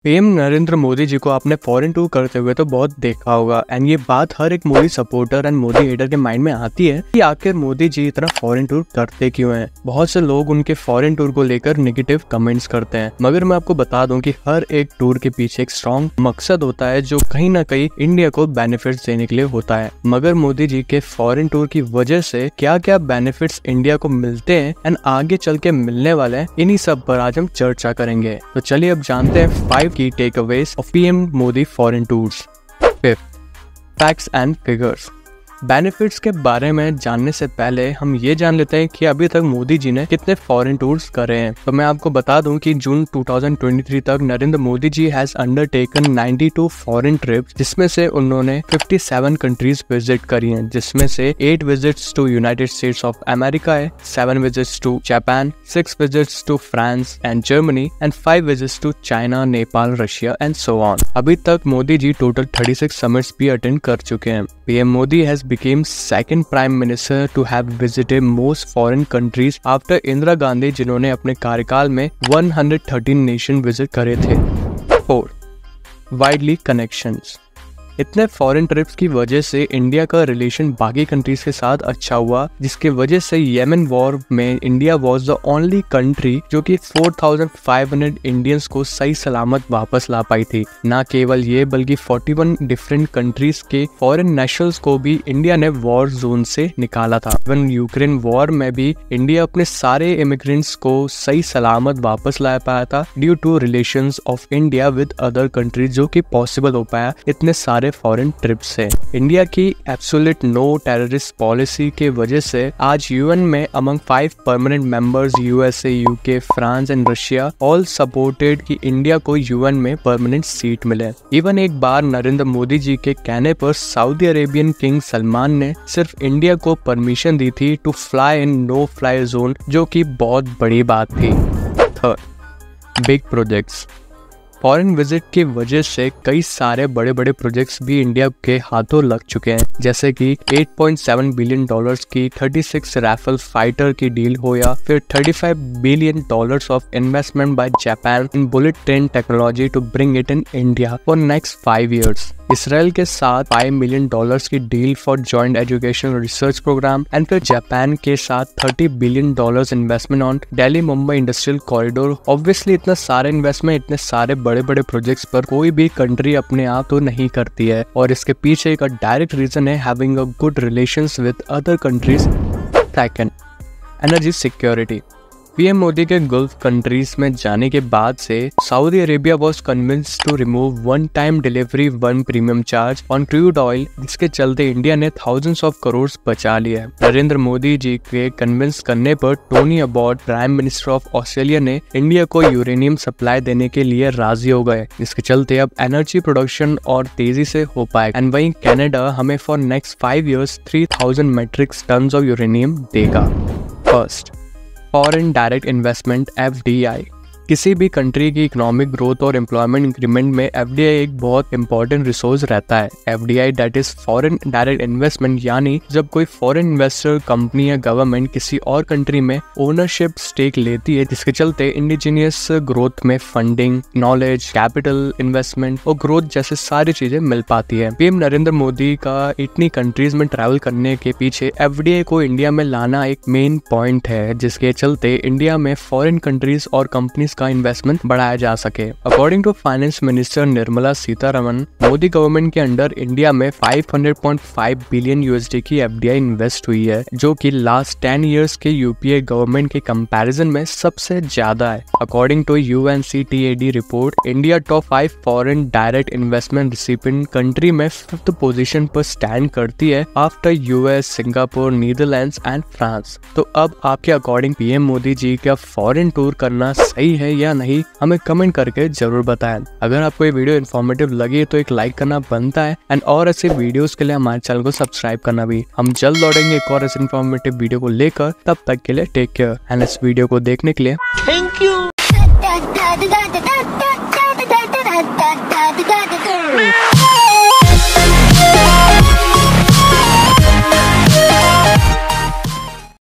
PM Narendra Modi ji को आपने foreign tour करते हुए तो बहुत देखा होगा एंड ये बात हर एक Modi supporter and Modi hater के माइंड में आती है कि आखिर मोदी जी इतना फॉरेन टूर करते क्यों हैं। बहुत से लोग उनके फॉरेन टूर को लेकर नेगेटिव कमेंट्स करते हैं, मगर मैं आपको बता दूं कि हर एक टूर के पीछे एक स्ट्रॉन्ग मकसद होता है जो कहीं ना कहीं इंडिया को बेनिफिट्स देने के लिए होता है। मगर मोदी जी के फॉरेन टूर की वजह से क्या क्या बेनिफिट्स इंडिया को मिलते हैं एंड आगे चल के मिलने वाले हैं, इन्हीं सब पर आज हम चर्चा करेंगे। तो चलिए अब जानते हैं 5 key takeaways of PM Modi foreign tours। 5th, facts and figures। Benefits के बारे में जानने से पहले हम ये जान लेते हैं कि अभी तक मोदी जी ने कितने फॉरेन टूर्स करे हैं। तो मैं आपको बता दूं कि जून 2023 तक Narendra Modi ji has undertaken 92 foreign trips, जिसमें से उन्होंने 57 कंट्रीज विजिट करी हैं, जिसमें से 8 visits to United States of America है, 7 visits to Japan, 6 visits to France and Germany and 5 visits to China, Nepal, Russia and so on. अभी तक मोदी जी टोटल 36 समिट्स भी अटेंड कर चुके हैं। PM Modi has became second prime minister to have visited most foreign countries after Indira Gandhi, जिन्होंने अपने कार्यकाल में 113 नेशन विजिट करे थे। 4. Widely connections। इतने फॉरेन ट्रिप्स की वजह से इंडिया का रिलेशन बाकी कंट्रीज के साथ अच्छा हुआ, जिसके वजह से येमेन वॉर में India was the only country जो कि 4500 इंडियंस को सही सलामत वापस ला पाई थी। ना केवल ये बल्कि 41 डिफरेंट कंट्रीज के फॉरेन नेशनल्स को भी इंडिया ने वॉर जोन से निकाला था। इवन यूक्रेन वॉर में भी इंडिया अपने सारे इमिग्रेंट्स को सही सलामत वापस ला पाया था due to relations of India with other countries, जो कि पॉसिबल हो पाया इतने सारे फॉरेन ट्रिप्स से। इंडिया की एब्सोल्यूट नो टेररिस्ट पॉलिसी के वजह से आज यूएन में among 5 permanent members USA, UK, France and Russia all supported कि इंडिया को यूएन में परमानेंट सीट मिले। इवन एक बार नरेंद्र मोदी जी के कहने पर सऊदी अरेबियन किंग सलमान ने सिर्फ इंडिया को परमिशन दी थी to fly in no fly zone, जो कि बहुत बड़ी बात थी। 3. Big projects. फॉरेन विजिट की वजह से कई सारे बड़े बड़े प्रोजेक्ट्स भी इंडिया के हाथों लग चुके हैं, जैसे कि $8.7 बिलियन की 36 राफेल फाइटर की डील हो, या फिर $35 billion of investment by Japan in bullet train technology to bring it in India for next 5 years। Israel के साथ $5 मिलियन की deal for joint education research programme, and फिर जापान के साथ $30 billion investment on Delhi Mumbai industrial corridor. Obviously इतना सारे investment, इतने सारे बड़े बड़े प्रोजेक्ट्स पर कोई भी कंट्री अपने आप तो नहीं करती है, और इसके पीछे एक डायरेक्ट रीजन है having a good relations with other countries. 2. Energy security. PM Modi के गल्फ कंट्रीज में जाने के बाद से Saudi Arabia was convinced to remove one time delivery 1 premium charge on crude oil, जिसके चलते इंडिया ने thousands of crores बचा लिया है। नरेंद्र मोदी जी के कन्विंस करने पर Tony Abbott, prime minister of Australia, ने इंडिया को यूरेनियम सप्लाई देने के लिए राजी हो गए, जिसके चलते अब एनर्जी प्रोडक्शन और तेजी से हो पाएगा। एंड वहीं कनाडा हमें for next 5 years 3000 metric tonne of uranium देगा। 1. Foreign direct investment FDI। किसी भी कंट्री की इकोनॉमिक ग्रोथ और एम्प्लॉयमेंट इंक्रीमेंट में FDI एक बहुत इंपॉर्टेंट रिसोर्स रहता है। FDI that is foreign direct investment, यानी जब कोई फॉरेन इन्वेस्टर, कंपनी या गवर्नमेंट किसी और कंट्री में ओनरशिप स्टेक लेती है, जिसके चलते इंडिजीनियस ग्रोथ में फंडिंग, नॉलेज, कैपिटल, इन्वेस्टमेंट और ग्रोथ जैसे सारी चीजें मिल पाती है। पीएम नरेंद्र मोदी का इतनी कंट्रीज में ट्रैवल करने के पीछे FDI को इंडिया में लाना एक मेन पॉइंट है, जिसके चलते इंडिया में फॉरेन कंट्रीज और कंपनीज का इन्वेस्टमेंट बढ़ाया जा सके। According to finance minister Nirmala Sitharaman, Modi government के अंडर इंडिया में 500.5 बिलियन USD की FDI इन्वेस्ट हुई है, जो कि लास्ट 10 years के यूपीए गवर्नमेंट के कंपैरिजन में सबसे ज्यादा है। According to UNCTAD report, India top 5 foreign direct investment recipient country में 5th पोजीशन पर स्टैंड करती है after US, Singapore, Netherlands and France. तो अब आपके अकॉर्डिंग पीएम मोदी जी का फॉरेन टूर करना सही है या नहीं, हमें कमेंट करके जरूर बताएं। अगर आपको ये वीडियो इन्फॉर्मेटिव लगी तो एक लाइक करना बनता है, एंड और ऐसे वीडियोस के लिए हमारे चैनल को सब्सक्राइब करना भी। हम जल्द लौटेंगे एक और ऐसे इन्फॉर्मेटिव वीडियो को लेकर, तब तक के लिए टेक केयर, एंड इस वीडियो को देखने के लिए थैंक यू।